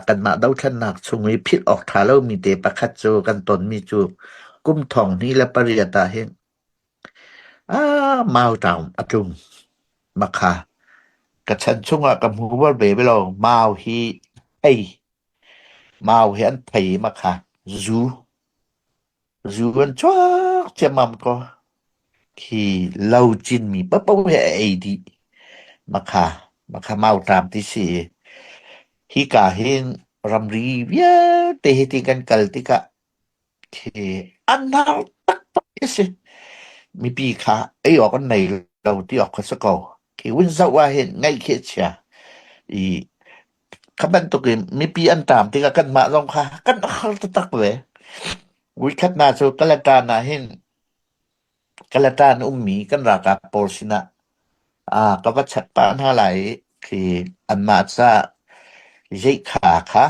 กันมาดาวทันนักชงวิพิษออกทาเลามีเตประคัดโจกันตนมีจูกุมทองนี้และปริยตาเห็นมาวตามอจุมมาค่ะกะฉันชงกับหูว่าเบไปลองมาวฮีมาวเห็นไผมาค่ะจูกันชวกจะมัมก็ที่เหล่าจินมีปะปะเฮไอดีมาค่ะมาวตามที่สี่ฮิกาเห็นรำรีเวียเตหิติกันกัลติกะที่อันนั้นตักปักเอสิมีปีค่ะไอ้ออกกันไหนเราที่ออกกันสักก่อที่วินสว่าเห็นไงเคเชียอีคำบันตุกิมีปีอันตามที่กันมาลงค่ะกันตักเลยวิคัดนาสุกัลตานาเห็นกัลตานมีกันรากาโปสินะก็วัชัดปานหาไหลที่อันมาซะเจขาค่ะ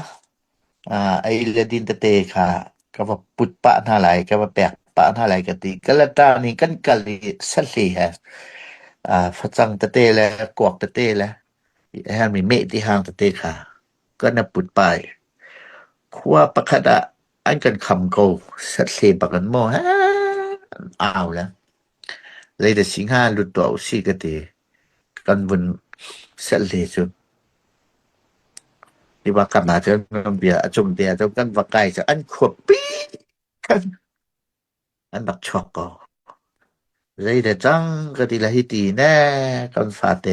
ไอเลดินเตค่ะก็ว่าปุตปะหาไหลก็ว่าแปลกปะหาไหลกติกัลตานี่กันกะลิสัลลีฮะฝจังเตและกวกเตและแฮมีเมติหางเตค่ะก็นับปุตไปคัวประคดะอันกันคำโกสัตเสปกันโมฮะเอาแล้วเลยแต่สิงหาลุดตัวสิกติกันบนสัตเลจุที่ว่ากันมาเจอเบียจุ่มเดียเจ้ากันว่าไกลจะอันขวบปีกันอันบักช็อกก็เลยแต่จังก็ดีละฮิตีแน่กันฟาเต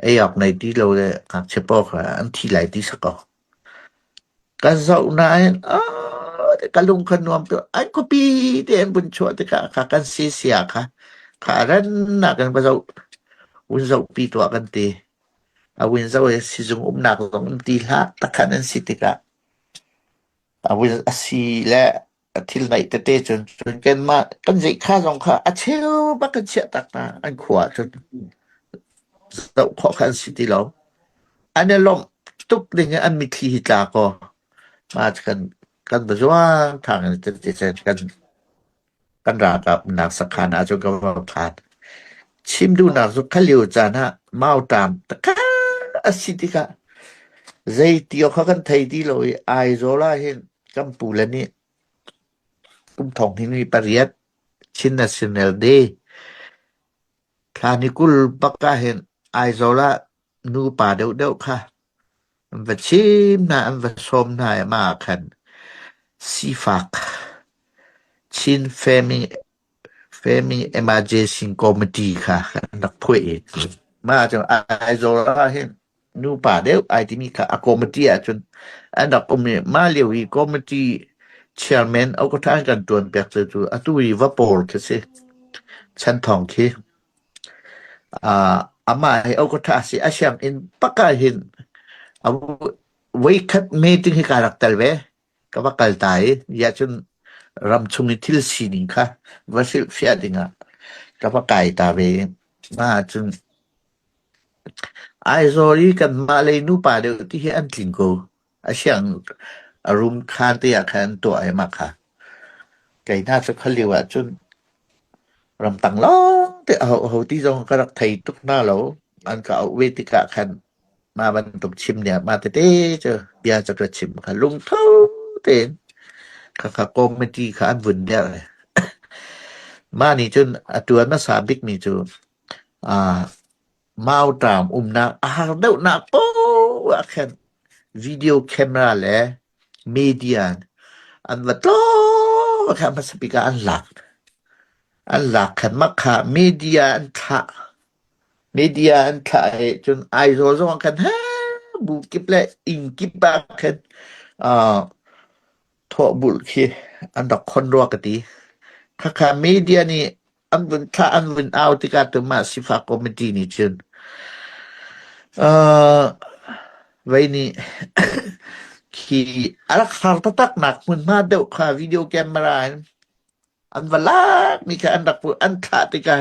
ไอ้ออกในที่เราเลยครับเฉพาะอันที่ไหลที่สักกันเจ้านายกันลุงขนวมตัวอันก็ปีเต็มบุญชั่วแต่ค่ะกันเสียค่ะขาดันหนักกันไปเจ้าวุ้นเจ้าปีตัวกันตีวุ้นเจ้าสิจงหนักลงตีละตะคันนั้นสิติกะวุ้นสิและที่ไหนเตจนกันมากันสิค่าลงค่ะเชลบักกันเสียตักนะอันขวาจนเจ้าขอคันสิติเราอันนี้ลมทุกเรื่องอันมีทีจาก็มากันบ่ว่าทางจะกันรากับนักสักขนาจนก็ผ่านชิมดูนักสุขเลียวจานะมาตามตะกะอสิติกะใจติอกันไทยดีเลยไอโซลาเห็นกัมพูลนี่กุมทองที่มีปริยัตชิน National Day คานิกุลปักกะเห็นไอโซลานูป่าเดวค่ะมันว่าชิมนะอันว่าชมนายมาคันซีฟักชินFamily Emergency Committee ค่ะนักพูดมาจนไอโซลาเห็นนูป่าเดวไอที่มีค่ะคอมมิตี้จนอันดับมาเลียวอีคอมมิตี้chairman เอาก็ทางกันตวนแปลกจะตุยว่าโปลคือสิฉันทองคิอามาให้เอาก็ทาสิอาช่างอินปากกาเห็นเอาไว้คัดเมติงให้การักตลเวก็ว่ากัลตายยาจนรำชุมนิทิลสีนิงค่ะว่าสิเฟียดิงะก็ว่าไก่ตาเวมาจนไอโซลีกันมาเลยนูป่าเดียวที่ให้อันลิงโกอาช่างอารมณ์คานเตียคันตัวไอ้มาค่ะไก่น่าจะเขาเรียกว่าจนรำตังล้อแต่เอาที่จงกระไทยทุกหน้าแล้วอันก็เอาเวติกะคันมาบรรทุกชิมเนี่ยมาเต้เจอเบียจะกระชิมค่ะลุงเท่าเต้นค่ะกรมเมตีค่ะอันวุ่นเดียวเลยมานี่จนตัวมาสาบิกนี่จูมาเอาตามนักเดาหนักโป๊ะแค่วิดีโอแคมราแหละมีเดียอันว่าโตค่ะมาสปีกอันหลักคันมักค่ะมีเดียอันค่ะจนไอโซซองกันฮะบุกิบและอิงกิบบักกันทอบุลคีอันดอกคนรัวกติค่ะมีเดียนี่อันวินเอาติกาตมาสิฟาคอมมิตี้นี่จนไว้นี่คีอะไรขาดตักหนักมันมาเดาค่ะวิดีโอแคมราอันวลามีค่ะอันดักอันขาดติกา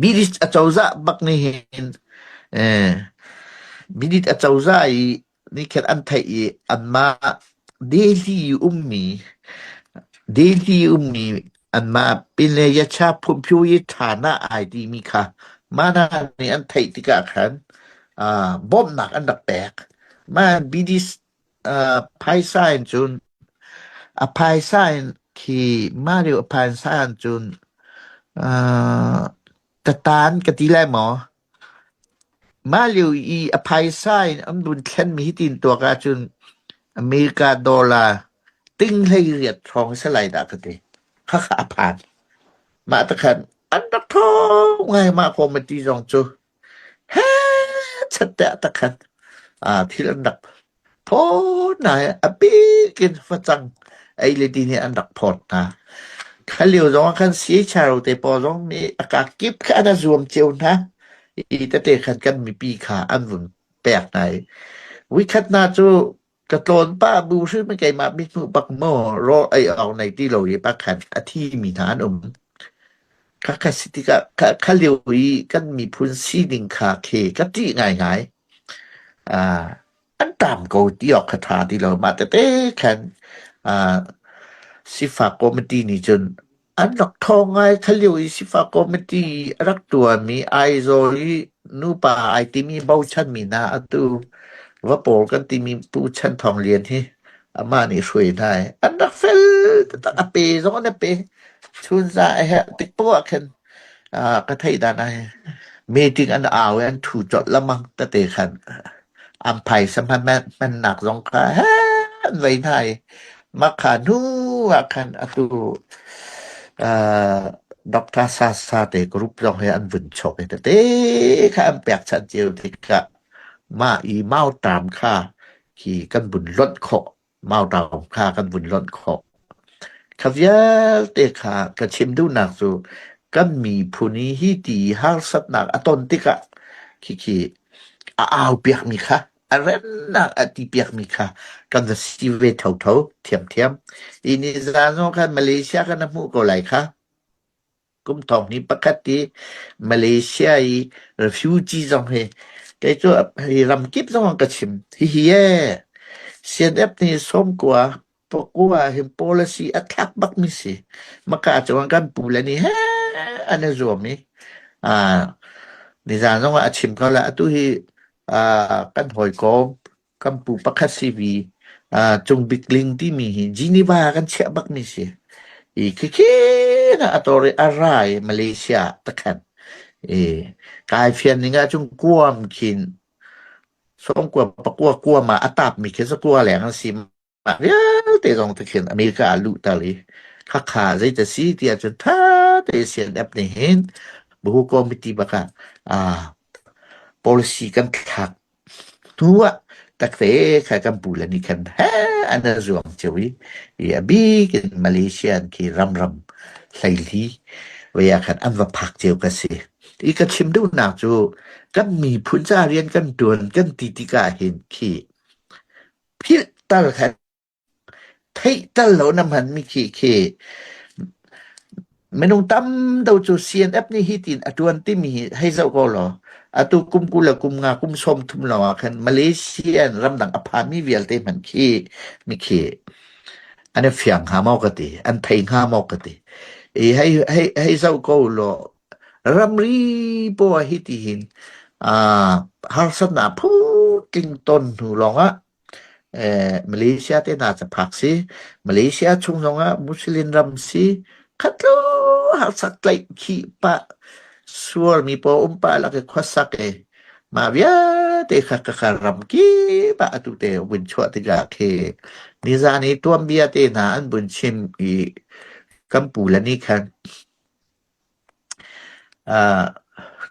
บิดอาจจะบักนี่เห็นบิดอาจจะนี่แค่อันไทยอันมาเดลีมีอันมาเป็นเลยชาพุ่มพิวฐานะไอดีมีค่ะ มานานี่อันไทยติกาขันบ่มหนักอันดับแปกมาบีดิสไพไซน์จุนไพไซน์ที่มาเรียวไพไซน์จุนอ่าตะตานกะติแลหมอมาเรียวอีไพไซน์อันดุนแค่นมีหิตินตัวกาจุนอเมริกาดอลลาร์ติ้งเลยเรียดทองสไลด์ดากะติข้าขาผ่านมาตะขันอันดับทองไงมาคอมเมดี้จองจูเฮ้ชัดแต่ตะขันที่อันดับโพดไหนอะปีกินฟะจังไอ้เลดีเนี่ยอันดับพอดนะคันเลียวร้องคันเสียชาเราแต่พอร้องมีอากาศกิบข้านะรวมเจียวนะอีแต่เตะขันกันมีปีขาอันวุ่นแปลกไหนวิคัดนาจูกระโตนป้าบูชื่อไม่ไกลมาบิมือปักโมรอไอเอาในที่เราเยปักขันอาที่มีฐานข้าคสิติกะข้าเลียวอีกันมีพุนซีดิงคาเคก็จีง่ายอ่าอันตามโกที่ออกคาถาที่เรามาแต่เต้แคนอ่าสิฟาโกมตีนี่จนอันดอกทองไงเขาเรียกว่าสิฟาโกมตีรักตัวมีไอโซลีนูปาไอที่มีเบาชันมีนาอตูว่าโปกันที่มีปูชันทองเรียนที่อามานี่ช่วยได้อันดักเฟลตักอเปสองอันเปชุนซาไอฮะติดปัวกันก็ไทยด้านในเมติงอันอ่าวอันถูกจดละมังตะเตะขันอัมไพสัมพันธ์มันหนักสงคราไว้ไทยมาขานูอาคันอตุอ่าดอกตาซาซาเตกรุปรองให้อันวุ่นชกแต่เตะข้าอันแปลกชัดเจวที่กะมาอีเมาตามข้าขี่กันบุญล้นขอเมาตามข้ากันบุญล้นขอขาวเยลเตะขากระชิมดูหนักสูกันมีผู้นี้ที่ดีฮาร์สัตหนักอตนติกะขี้อ้าวเปียกมีค่ะอะไรนักอติเปียกมีค่ะกันจะสิเวทเท่าเทียมอินิสานอกันมาเลเซียกันน้ำมูกอะไรค่ะกุมทองนี้ปกติมาเลเซียอี refugee จงเฮแกจะรำกิบจงกระชิมฮิเฮเสียดเอฟนี่สมกว่าปกว่าเห็น policy attack บักมิสิมากาจวังกันปูแล้วนี่เฮ้อันนี้รวมนี่อ่านิสานต้องว่าชิมเขาละตุฮีกันหอยกอมกันปูปักคัสซีวีจงบิกลิงที่มีจีนีวากันเชะบักมิสิอีกคือนะอัตโรอะไรมาเลเซียตะกันเอกายเฟียนนี่ก็จงกวมคินสมกว่าปะกัวมาอัตับมีแค่สักกัวแหลงสิมาเยอะแต่ตรงตะเคียนอเมริกาลุตาลีข้าขาใจจะสีเดียจนท่าแต่เสียนแอบนี่เห็นบุกคอมมิตี้บักอ่า policy kan khak tua tak te kha kan bulan ni kan ha ana zuam chewi ya bi kin malaysian ki ram thaili we ya kan an va phak cheu ka se i ka chim du na chu kan mi phun cha rian kan tuan kan ti ti ka hin ki phil tal khan thei tal lo nam han mi ki menung tam dau chu CNF ni hitin atuan ti mi hay zau ko lo atu kum kula kum nga kum som thum lo khan Malaysian ramdang aphami vial te man khi mi khi ane fiang ha mau ka ti an thei ha mau ka ti e hay zau ko lo ramri po hiti hin har sat na phu ting ton hu long á Malaysia te na cha phak si Malaysia chung long á Muslim ram si katlo har sak lai khi pa suar mi po umpa la ke khwasak ma bia te khakaram ki ba tu te win chwa te ga ke ni za ni tuam bia te na an bun chim i kampu la ni khan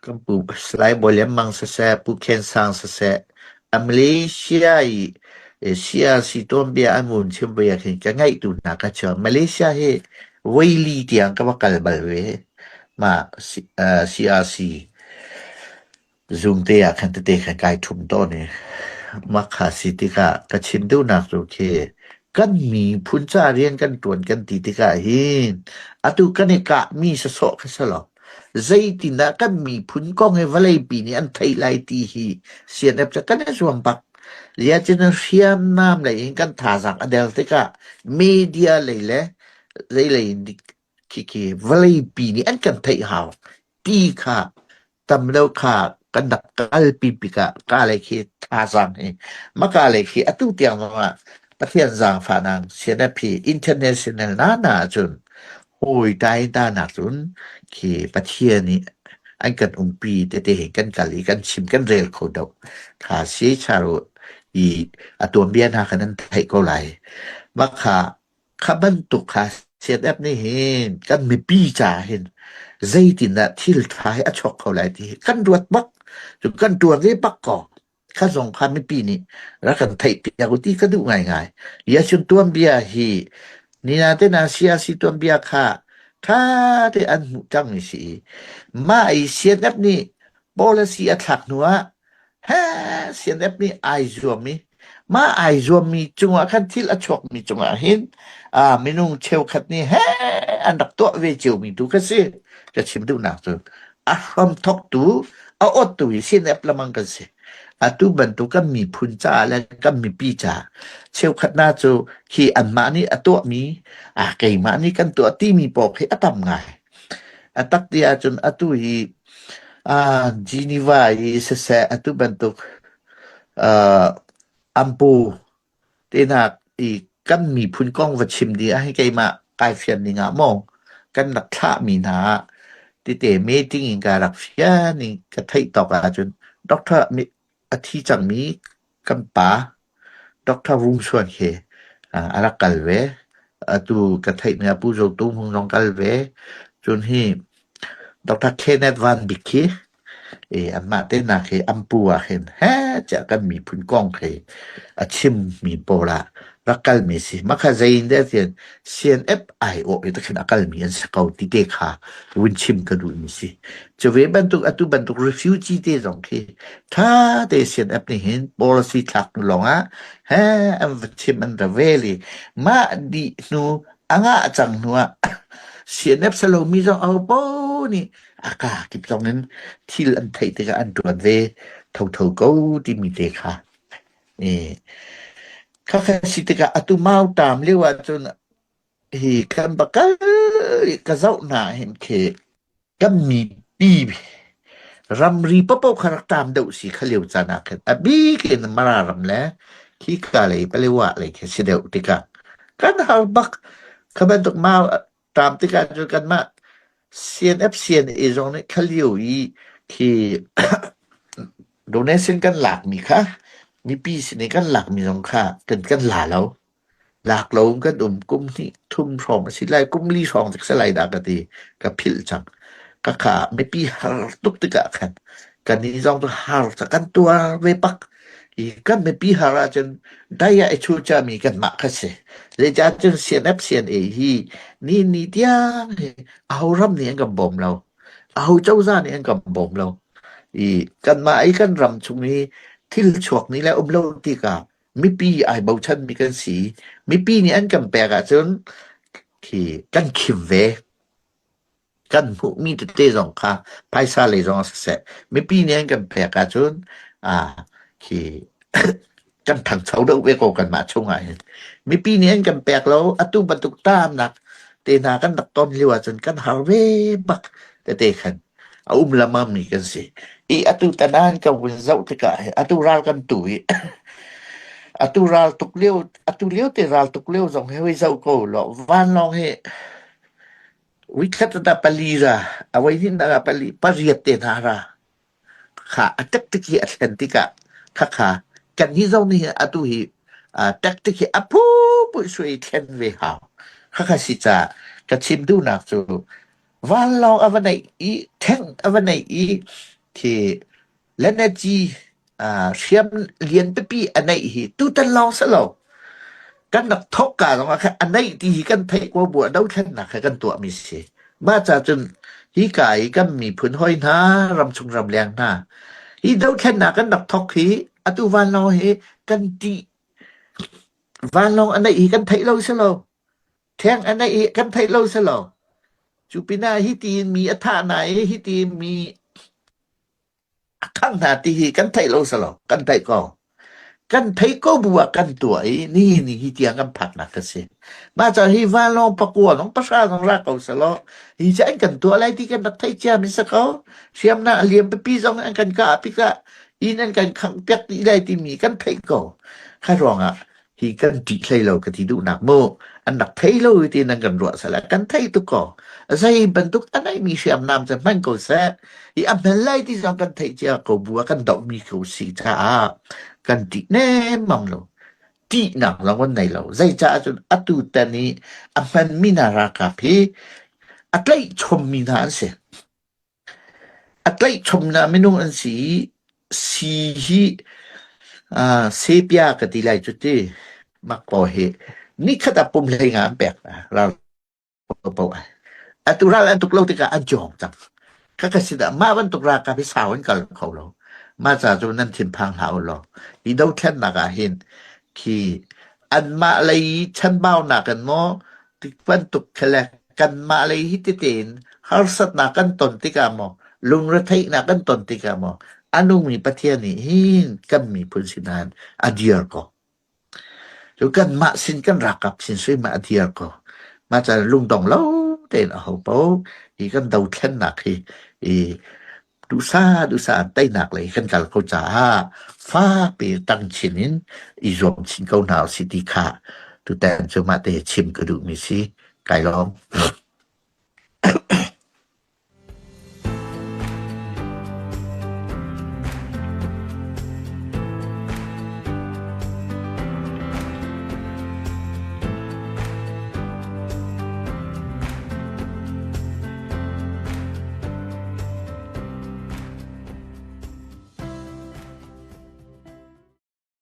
kampu slai bolem mang sa sa pu ken sang sa sa Malaysia i sia si tuam bia an bun chim bia ke ka ngai tu na ka cha Malaysia he waili tiang ka bakal balwe ma CRC zoom te ya kan te kan kai thum to ne makha sitika ka chin du nak ro ke kan mi phun cha rian kan tuan kan ti ti ka hin atu kan e ka mi sa so ka sa lo zai ti na kan mi phun kong he valai pi ni an thai lai ti hi sian ap cha kan suam pak lia chen riam nam lai kan tha sak adel te ka media lai le zai lai ki valai pi ni an kan thai haw ti kha tamlo kha kan dak kal pipika kale khi tha sang he makale khi atu tiang ma pathian sang pha nang sian phi international na chun hoi dai da na chun khi pathian ni anh cần pi te he kan kali kan chim kan rel kho do kha si charo i atom bian ha kan thai ko lai ma kha khaban tu kha sian ni hen kan mi pi cha hen zaitin na thil thai a chok ko lai ti kan ruat bak chu kan tuan le bak ko kha song kha mi pi ni ra kan thai pi ya ko ti ka du ngai ngai ya chun tuam bia hi ni na te na sia si tuam bia kha kha te an mu chang ni si ma ai sian ni policy attack nuwa ha sian ni ai zo mi ma ai zo mi chunga khan thil a chok mi chunga hin minung cheu khat ni ha an dak to ve cheu mi tu ka se ka chim du na tu a from talk to a ot tu sian la mang ka se atu ban tu ka mi phun cha la ka mi pi cha cheu khat na chu khi an ma ni ato mi kai ma ni kan to ti mi pok he atam ngai atak dia chun atu hi Geneva hi se atu ban tu ampu tenak i kan mi phun kong wa chim dia hai kai ma kai fian ni nga mo kan rak tha mi na ti te meeting in ka rak fian ni ka thai tok a chun doctor mi athi chang mi kan pa doctor Wung Chuan he ala kalwe atu ka thai nga pu zo tu hung long kalwe chun hi Dr. Kenneth Van Bicki amma te na ke ampu a hen ha cha kan mi phun kong ke achim mi pola rakal mi si makha zain de CNF IO ita khin akal mi an sakau ti te kha win chim ka du mi si chwe ban tu atu ban tu refugee te jong ke tha de CNF ni hin policy thak longa ha am chim an da veli ma di nu anga chang nuwa CNF salo mi jong au po ni aka kip jong nen til an thai te ka an tuan ve thau ko ti mi te kha kha si te ka atu mau tam lewa chun hi kan ba ka zau na hen ke kam mi pi ram ri popo kharak tam deu si khaleu chana khan abi ke mara ram le ki ka le pelewa le ke si deu te ka kan hal bak khaban tok mau tam te ka chu kan ma CNF CNA จงเนี่ยเขาเรียกอีที่donation กันหลักมีค่ะมีปีสิในกันหลักมีสองค่ะกันหลาแล้วหลักเรากันกุมที่ทุ่มพร้อมสิไลกุมลีช่องจากสไลด์ดากติกับพิลจังก็ค่ะไม่ปีหาตุกติกะกันกันนี้จงตัวหาจากกันตัวเวปักอีกันไม่ปีหาจนได้ไอ้ชูจะมีกันมากค่ะสิเลยจะจนเสียนฮีนี่เดียเอารำเนี่ยกับบอมเราเอาเจ้าซ่าเนี่ยกับบอมเราอีกันมาไอ้กันรำชุงนี้ที่ชวกนี้แล้วเราติกะมีปีไอ้เบาชันมีกันสีมีปีนี้อันกันแปลกจนที่กันคิมเวกันผู้มีแต่เตจงค่ะภายซาเลยจงเสะมีปีนี้อันกันแปลกจนที่กันถังเสาเดเวโกกันมาช่วงไงมีปีนี้กันแปลกแล้วอตุบรรทุกตามนักเตนากันดักต้นเรียกว่าจนกันหาเวบักแต่เตคันละมัมนี่กันสิอีอตุตะนานกับวินเจ้าตะกะอตุราลกันตุยอตุราลตุกเลี้ยวเตราลตุกเลี้ยวจงให้เจ้าโกหลอวานลองให้วิคัตตะปะลีราเอาไว้ที่นาปะลีปะเรียเตนาราค่ะตักตะกี้แอตแลนติกะค่ะกันที่เจ้านี่อตุฮีตักตะกี้อะพูปุสวยเทนเวหาค่ะสิจะกะชิมดูนักจูวานลองอวันไหนอีแท่งอวันไหนอีที่และนาจีเชียมเรียนไปปีอันไหนฮีตูตันลองซะแล้วกันนักทกกะลงมาค่ะอันไหนที่กันไทยกว่าบัวดาวแค่นักกันตัวมีสิมาจากจนฮีกายกันมีผลห้อยหน้ารำชุงรำแรงหน้าฮีดาวแค่นักกันนักทกฮีอตุวานลองฮีกันตีวานลองอันไหนฮีกันไทยเราซะแล้วแท่งอันไหนฮีกันไทยเราซะแล้วจูปินาฮิตีมีอัฐาไหนฮิตีมีข้างหน้าที่กันไทยเราสลอกันไทยก็ กันไทก็บัวกันตัวนี่ฮิเตียงกันผักนักเสมาจากฮิวาลองประกวดของประชาชนรักเอาซะแล้วฮิจะกันตัวอะไรที่กันนักไทยเจ้ามิสักเขาเสียมหน้าเลียมไปปีสองอันกันกะปิกะอีนั่นกันขังเปียกอีได้ที่มีกันไทยก็ข้ารองฮิกันจิไทยเราก็ที่ดูหนักโมอันนักไทยเราที่นั่นกันรัวซะแล้วกันไทยตุกก็ใส่บรรทุกอันไหนมีเสียมน้ำจะมันก็แซ่อีอันนั้นไล่ที่สองกันไทยเจ้าก็บัวกันดอกมีเขาสีจ้ากันติแน่มองเราที่หนักเราวันไหนเราใจจ้าจนอัตุแต่นี้อันมันมีนาราคาเพอัตไลชมมีนาอันเสียอัตไลชมนาไม่นุ่งอันสีเซเปียกติไลจุดที่มักพอเหนี่ขนาดปุ่มเลยงานแปลกเราบอกว่าอัตุราอันตุกเราติกาอันจองจังก็กสิดามาวันตุกราคาพิสาวันกันเขาเรามาจากจนนั้นทิมพังหาเราอีดาวแค่นักเห็นคีอันมาเลยฉันเบาหนักกันมั้งติวันตุกแคลกันมาเลยฮิตเตนฮาร์สัตนักกันตนติกามอลุงระไทยนักกันตนติกามออันนุมีประเทศนี้หินกันมีพุนสินานอดียร์ก็จุกันมาสินกันรักกับสินสวยมาอดียร์ก็มาจากลุงดองเล่าเต็นเอาเปาอีกันดาวแค่นักฮีดูซาใต้หนักเลยกันกันเขาจะฟ้าไปตั้งชินินอีรวมชินเขาหนาวสิติค่ะตุแต่จะมาเตชิมกระดูกมีสิไก่ล้อม